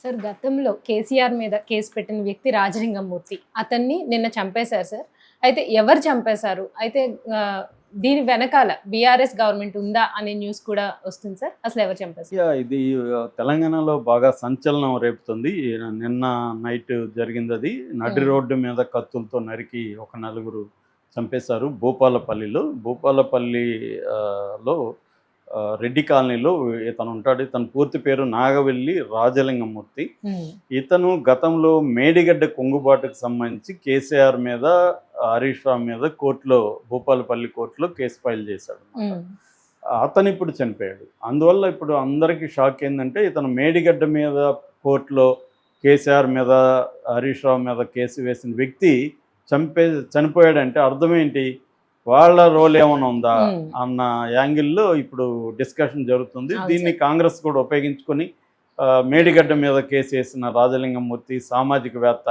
Sir గతంలో కేసీఆర్ మీద case పెట్టిన వ్యక్తి రాజలింగమూర్తి. అతన్ని నిన్న చంపేశారు సార్. అయితే ఎవరు చంపేశారు? అయితే దీని వెనకాల బీఆర్ఎస్ గవర్నమెంట్ ఉందా అనే న్యూస్ కూడా వస్తుంది సార్. అసలు ఎవరు చంపేశారు? ఇది తెలంగాణలో బాగా సంచలనం రేపుతుంది. నిన్న నైట్ జరిగిందది. నడి రోడ్డు మీద కత్తులతో నరికి ఒక నలుగురు చంపేశారు భూపాలపల్లిలో. భూపాలపల్లిలో రెడ్డి కాలనీలో ఇతను ఉంటాడు. ఇతను పూర్తి పేరు నాగవెల్లి రాజలింగమూర్తి. ఇతను గతంలో మేడిగడ్డ కుంగుబాటుకు సంబంధించి కేసీఆర్ మీద, హరీష్ రావు మీద కోర్టులో, భూపాలపల్లి కోర్టులో కేసు ఫైల్ చేశాడు. అతను ఇప్పుడు చనిపోయాడు. అందువల్ల ఇప్పుడు అందరికీ షాక్ ఏంటంటే, ఇతను మేడిగడ్డ మీద కోర్టులో కేసీఆర్ మీద, హరీష్ రావు మీద కేసు వేసిన వ్యక్తి చనిపోయాడంటే అర్థం ఏంటి? వాళ్ళ రోల్ ఏమైనా ఉందా అన్న యాంగిల్లో ఇప్పుడు డిస్కషన్ జరుగుతుంది. దీన్ని కాంగ్రెస్ కూడా ఉపయోగించుకొని మేడిగడ్డ మీద కేసు వేసిన రాజలింగమూర్తి సామాజికవేత్త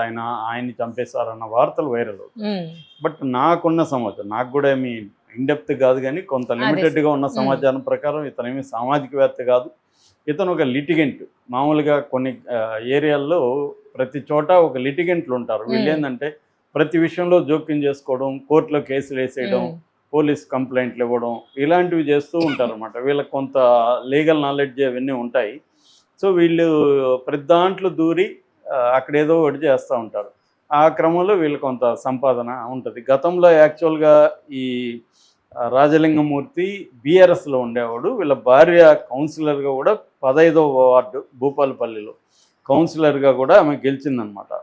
ఆయన్ని చంపేశారన్న వార్తలు వైరల్ అవుతాయి. బట్ నాకున్న సమాచారం, నాకు కూడా ఏమి ఇన్డెప్త్ కాదు కానీ కొంత లిమిటెడ్గా ఉన్న సమాచారం ప్రకారం ఇతనేమి సామాజికవేత్త కాదు. ఇతను ఒక లిటిగెంట్. మామూలుగా కొన్ని ఏరియాల్లో ప్రతి చోట ఒక లిటిగెంట్లు ఉంటారు. వీళ్ళు ఏంటంటే ప్రతి విషయంలో జోక్యం చేసుకోవడం, కోర్టులో కేసులు వేసేయడం, పోలీస్ కంప్లైంట్లు ఇవ్వడం, ఇలాంటివి చేస్తూ ఉంటారు అన్నమాట. వీళ్ళకి కొంత లీగల్ నాలెడ్జ్ అవన్నీ ఉంటాయి. సో వీళ్ళు ప్రతి దాంట్లో దూరి అక్కడేదో ఒకటి చేస్తూ ఉంటారు. ఆ క్రమంలో వీళ్ళు కొంత సంపాదన ఉంటుంది. గతంలో యాక్చువల్గా ఈ రాజలింగమూర్తి బీఆర్ఎస్లో ఉండేవాడు. వీళ్ళ భార్య కౌన్సిలర్గా కూడా 15వ వార్డు భూపాలపల్లిలో కౌన్సిలర్గా కూడా ఆమె గెలిచిందనమాట.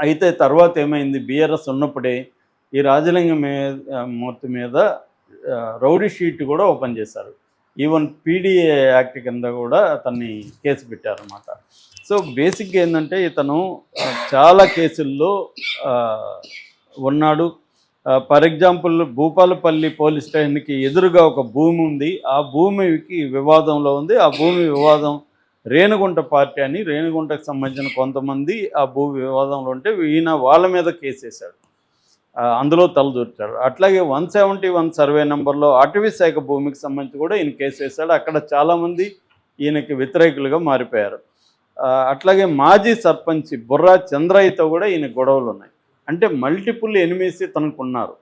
అయితే తర్వాత ఏమైంది, బీఆర్ఎస్ ఉన్నప్పుడే ఈ రాజలింగమూర్తి మీద రౌడీ షీట్ కూడా ఓపెన్ చేశారు. ఈవెన్ పీడీఏ యాక్ట్ కింద కూడా అతన్ని కేసు పెట్టారన్నమాట. సో బేసిక్గా ఏంటంటే ఇతను చాలా కేసుల్లో ఉన్నాడు. ఫర్ ఎగ్జాంపుల్ భూపాలపల్లి పోలీస్ స్టేషన్కి ఎదురుగా ఒక భూమి ఉంది. ఆ భూమికి వివాదంలో ఉంది. ఆ భూమి వివాదం రేణుగుంట పార్టీ అని, రేణుగుంటకు సంబంధించిన కొంతమంది ఆ భూ వివాదంలో ఉంటే ఈయన వాళ్ళ మీద కేసేశాడు. అందులో తలదూర్చాడు. అట్లాగే 171 సర్వే నెంబర్లో అటవీ శాఖ భూమికి సంబంధించి కూడా ఈయన కేసేశాడు. అక్కడ చాలామంది ఈయనకి వ్యతిరేకులుగా మారిపోయారు. అట్లాగే మాజీ సర్పంచ్ బుర్రా చంద్రయ్యతో కూడా ఈయన గొడవలు ఉన్నాయి. అంటే మల్టిపుల్ ఎనిమీస్ ఇతనికి ఉన్నారు.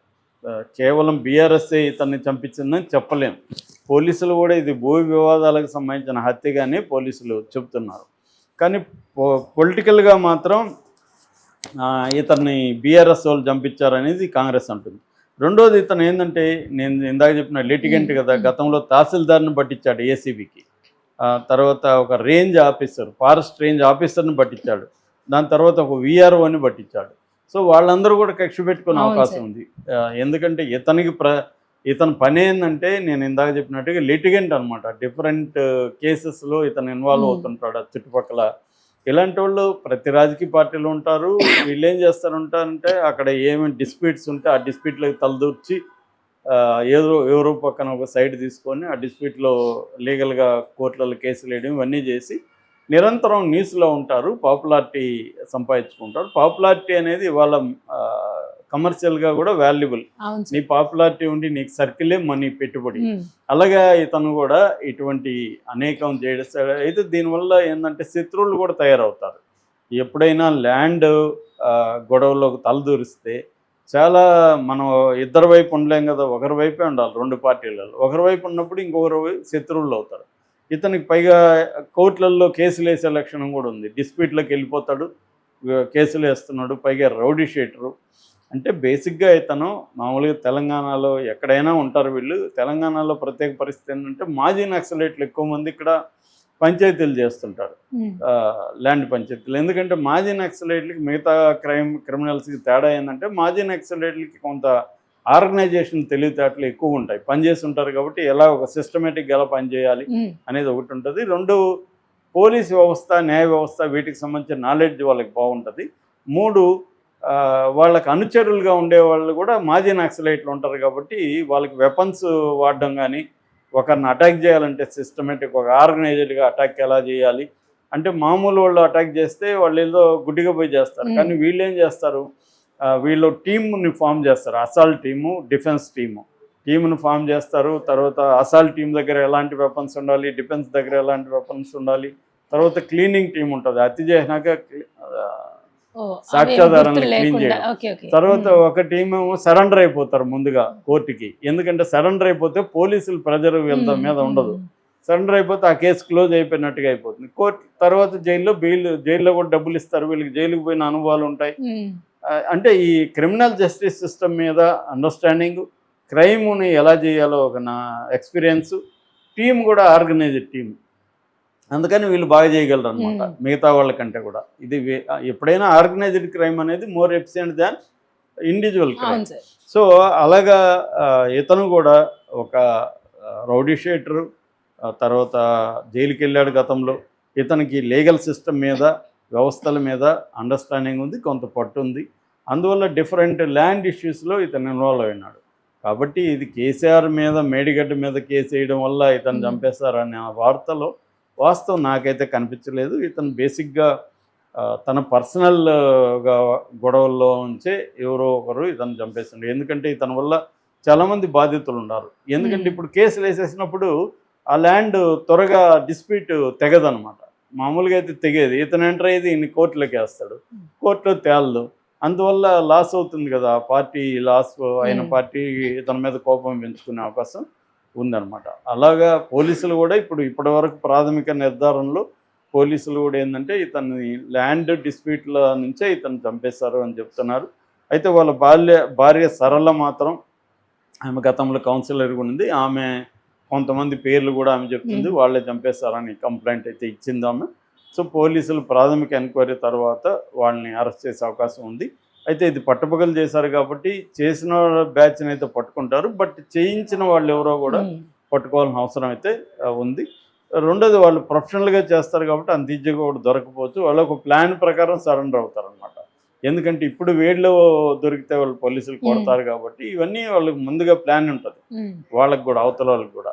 కేవలం బీఆర్ఎస్ఏ ఇతన్ని చంపించిందని చెప్పలేము. పోలీసులు కూడా ఇది భూ వివాదాలకు సంబంధించిన హత్యగానే పోలీసులు చెబుతున్నారు. కానీ పొలిటికల్గా మాత్రం ఇతన్ని బీఆర్ఎస్ వాళ్ళు చంపించారనేది కాంగ్రెస్ అంటుంది. రెండోది ఇతను ఏంటంటే, నేను ఇందాక చెప్పిన లిటిగెంట్ కదా, గతంలో తహసీల్దార్ని పట్టించాడు ఏసీబీకి. తర్వాత ఒక రేంజ్ ఆఫీసర్, ఫారెస్ట్ రేంజ్ ఆఫీసర్ని పట్టించాడు. దాని తర్వాత ఒక వీఆర్ఓని పట్టించాడు. సో వాళ్ళందరూ కూడా కక్ష పెట్టుకునే అవకాశం ఉంది. ఎందుకంటే ఇతని పని ఏంటంటే, నేను ఇందాక చెప్పినట్టుగా లిటిగెంట్ అనమాట. డిఫరెంట్ కేసెస్లో ఇతను ఇన్వాల్వ్ అవుతుంటాడు. చుట్టుపక్కల ఇలాంటి వాళ్ళు ప్రతి రాజకీయ పార్టీలు ఉంటారు. వీళ్ళు ఏం చేస్తారంటే, అక్కడ ఏమేమి డిస్ప్యూట్స్ ఉంటే ఆ డిస్ప్యూట్లకు తలదూర్చి ఎవరో పక్కన ఒక సైడ్ తీసుకొని ఆ డిస్ప్యూట్లో లీగల్గా కోర్టులలో కేసులు వేయడం ఇవన్నీ చేసి నిరంతరం న్యూస్లో ఉంటారు. పాపులారిటీ సంపాదించుకుంటారు. పాపులారిటీ అనేది వాళ్ళ కమర్షియల్గా కూడా వాల్యుబుల్. నీ పాపులారిటీ ఉండి నీకు సర్కిలే మనీ పెట్టుబడి. అలాగా ఇతను కూడా ఇటువంటి అనేకం చేస్తాడు. అయితే దీనివల్ల ఏంటంటే శత్రువులు కూడా తయారవుతారు. ఎప్పుడైనా ల్యాండ్ గొడవలోకి తలదూరిస్తే చాలా మనం ఇద్దరు వైపు ఉండలేం కదా, ఒకరి వైపే ఉండాలి. రెండు పార్టీలలో ఒకరి వైపు ఉన్నప్పుడు ఇంకొకరు శత్రువులు అవుతారు. ఇతనికి పైగా కోర్టులలో కేసులు వేసే లక్షణం కూడా ఉంది. డిస్ప్యూట్లోకి వెళ్ళిపోతాడు, కేసులు వేస్తున్నాడు, పైగా రౌడీ షీటరు. అంటే బేసిక్గా ఇతను మామూలుగా తెలంగాణలో ఎక్కడైనా ఉంటారు వీళ్ళు. తెలంగాణలో ప్రత్యేక పరిస్థితి ఏంటంటే మాజీ నక్సలైట్లు ఎక్కువ మంది ఇక్కడ పంచాయతీలు చేస్తుంటారు, ల్యాండ్ పంచాయతీలు. ఎందుకంటే మాజీ నక్సలైట్లకి మిగతా క్రిమినల్స్కి తేడా ఏంటంటే, మాజీ నక్సలైట్లకి కొంత ఆర్గనైజేషన్ తెలివితేటలు ఎక్కువ ఉంటాయి. పనిచేసి ఉంటారు కాబట్టి ఎలా ఒక సిస్టమేటిక్గా ఎలా పనిచేయాలి అనేది ఒకటి ఉంటుంది. రెండు, పోలీస్ వ్యవస్థ, న్యాయ వ్యవస్థ వీటికి సంబంధించిన నాలెడ్జ్ వాళ్ళకి బాగుంటుంది. మూడు, వాళ్ళకి అనుచరులుగా ఉండేవాళ్ళు కూడా మాజీ నక్సలైట్లు ఉంటారు కాబట్టి వాళ్ళకి వెపన్స్ వాడడం కానీ, ఒకరిని అటాక్ చేయాలంటే సిస్టమేటిక్ ఒక ఆర్గనైజ్డ్గా అటాక్ ఎలా చేయాలి అంటే, మామూలు వాళ్ళు అటాక్ చేస్తే వాళ్ళు ఏదో గుడ్డిగా పోయి చేస్తారు. కానీ వీళ్ళు ఏం చేస్తారు, వీళ్ళు టీమ్ని ఫామ్ చేస్తారు. అసాల్ట్ టీము, డిఫెన్స్ టీమును ఫామ్ చేస్తారు. తర్వాత అసాల్ట్ టీం దగ్గర ఎలాంటి వెపన్స్ ఉండాలి, డిఫెన్స్ దగ్గర ఎలాంటి వెపన్స్ ఉండాలి, తర్వాత క్లీనింగ్ టీం ఉంటుంది, హత్య చేసినాక ఓ, సాక్ష్యాధారాలను గుర్తులు క్లీన్ లేకుండా. చేయడం. Okay, okay. తర్వాత ఒక టీం ఏమో సరెండర్ అయిపోతారు ముందుగా కోర్టుకి, ఎందుకంటే సరెండర్ అయిపోతే పోలీసులు ప్రెజర్ వీళ్ళ మీద ఉండదు. సరెండర్ అయిపోతే ఆ కేసు క్లోజ్ అయిపోయినట్టుగా అయిపోతుంది. కోర్టు తర్వాత జైల్లో కూడా డబ్బులు ఇస్తారు, వీళ్ళకి జైలుకి పోయిన అనుభవాలు ఉంటాయి. అంటే ఈ క్రిమినల్ జస్టిస్ సిస్టమ్ మీద అండర్స్టాండింగ్, క్రైమ్ని ఎలా చేయాలో ఒక నా ఎక్స్పీరియన్స్, టీం కూడా ఆర్గనైజ్డ్ టీం, అందుకని వీళ్ళు బాగా చేయగలరు అనమాట మిగతా వాళ్ళకంటే కూడా. ఇది ఎప్పుడైనా ఆర్గనైజ్డ్ క్రైమ్ అనేది మోర్ ఎఫిషియెంట్ దాన్ ఇండివిజువల్ క్రైమ్. అవును సార్. సో అలాగా ఇతను కూడా ఒక రౌడీ షీటరు, తర్వాత జైలుకి వెళ్ళాడు గతంలో. ఇతనికి లీగల్ సిస్టమ్ మీద, వ్యవస్థల మీద అండర్స్టాండింగ్ ఉంది, కొంత పట్టు ఉంది. అందువల్ల డిఫరెంట్ ల్యాండ్ ఇష్యూస్లో ఇతను ఇన్వాల్వ్ అయినాడు. కాబట్టి ఇది కేసీఆర్ మీద, మేడిగడ్డ మీద కేసు వేయడం వల్ల ఇతను చంపేస్తారనే వార్తలో వాస్తవం నాకైతే కనిపించలేదు. ఇతను బేసిక్గా తన పర్సనల్గా గొడవల్లో ఉంచే ఎవరో ఒకరు ఇతను చంపేస్తుండే. ఎందుకంటే ఇతని వల్ల చాలామంది బాధితులు ఉన్నారు. ఎందుకంటే ఇప్పుడు కేసులు వేసేసినప్పుడు ఆ ల్యాండ్ త్వరగా డిస్ప్యూట్ తెగదనమాట. మామూలుగా అయితే తెగేది, ఇతను ఎంటర్ అయ్యేది ఇన్ని కోర్టులోకి వేస్తాడు, కోర్టులో తేలదు. అందువల్ల లాస్ అవుతుంది కదా, పార్టీ లాస్ అయిన పార్టీ ఇతని మీద కోపం పెంచుకునే అవకాశం ఉందన్నమాట. అలాగా పోలీసులు కూడా ఇప్పటివరకు ప్రాథమిక నిర్ధారణలో పోలీసులు కూడా ఏంటంటే ఇతన్ని ల్యాండ్ డిస్ప్యూట్ల నుంచే ఇతను చంపేశారు అని చెప్తున్నారు. అయితే వాళ్ళ భార్య సరళ మాత్రం, ఆమె గతంలో కౌన్సిలర్ కూడా ఉంది, ఆమె కొంతమంది పేర్లు కూడా ఆమె చెప్తుంది, వాళ్ళే చంపేశారని కంప్లైంట్ అయితే ఇచ్చింది ఆమె. సో పోలీసులు ప్రాథమిక ఎంక్వైరీ తర్వాత వాళ్ళని అరెస్ట్ చేసే అవకాశం ఉంది. అయితే ఇది పట్టుపగలు చేశారు కాబట్టి చేసిన బ్యాచ్ని అయితే పట్టుకుంటారు, బట్ చేయించిన వాళ్ళు ఎవరో కూడా పట్టుకోవాల్సిన అవసరం అయితే ఉంది. రెండోది, వాళ్ళు ప్రొఫెషనల్గా చేస్తారు కాబట్టి అంత ఈజీగా కూడా దొరకపోవచ్చు. వాళ్ళు ఒక ప్లాన్ ప్రకారం సరెండర్ అవుతారు అనమాట. ఎందుకంటే ఇప్పుడు వేడిలో దొరికితే వాళ్ళు పోలీసులు కొడతారు కాబట్టి ఇవన్నీ వాళ్ళకి ముందుగా ప్లాన్ ఉంటుంది వాళ్ళకి కూడా, అవతల వాళ్ళకి కూడా.